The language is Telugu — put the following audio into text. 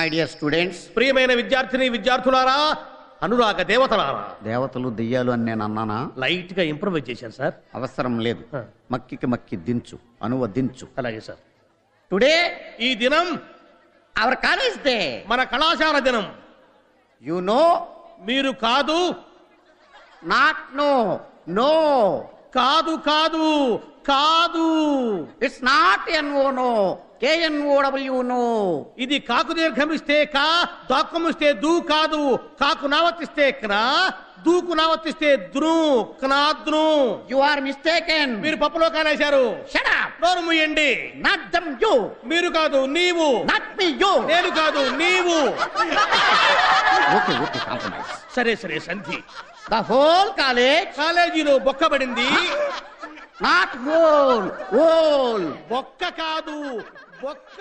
మై డియర్ స్టూడెంట్స్, ప్రియమైన విద్యార్థిని విద్యార్థులారా, అనురాగ దేవతలారా. దేవతలు దెయ్యాలు అని నేను అన్నానా? లైట్ గా ఇంప్రూవైజ్ చేశాను సార్. అవసరం లేదు. మక్కికి మక్కి దించు, అనువదించు. అలాగే సార్. టుడే ఈ దినం అవర్ కాలేజ్ డే, మన కళాశాల దినం. యు నో, మీరు కాదు, నాట్ నో, నో కాదు కాదు కాదు, it's not N O no, KNOW know. ఇది కాకు దీర్ఘమిస్తే కా, దాక్కమిస్తే దూ కాదు. కాకు నావర్తిస్తే క్నా, దూకు నావర్తిస్తే ద్రు, క్నాద్రు. You are mistaken. మీరు పప్పులో కానేశారు. Shut up. నోరు మూయండి. Not dum you. మీరు కాదు నీవు. Not me you. నేను కాదు నీవు. Okay okay, compromise. సరే సరే సంధి. ద హోల్ కాలేజ్, కాలేజీలో బొక్కబడింది. Not whole, whole. బొక్క కాదు బొక్క.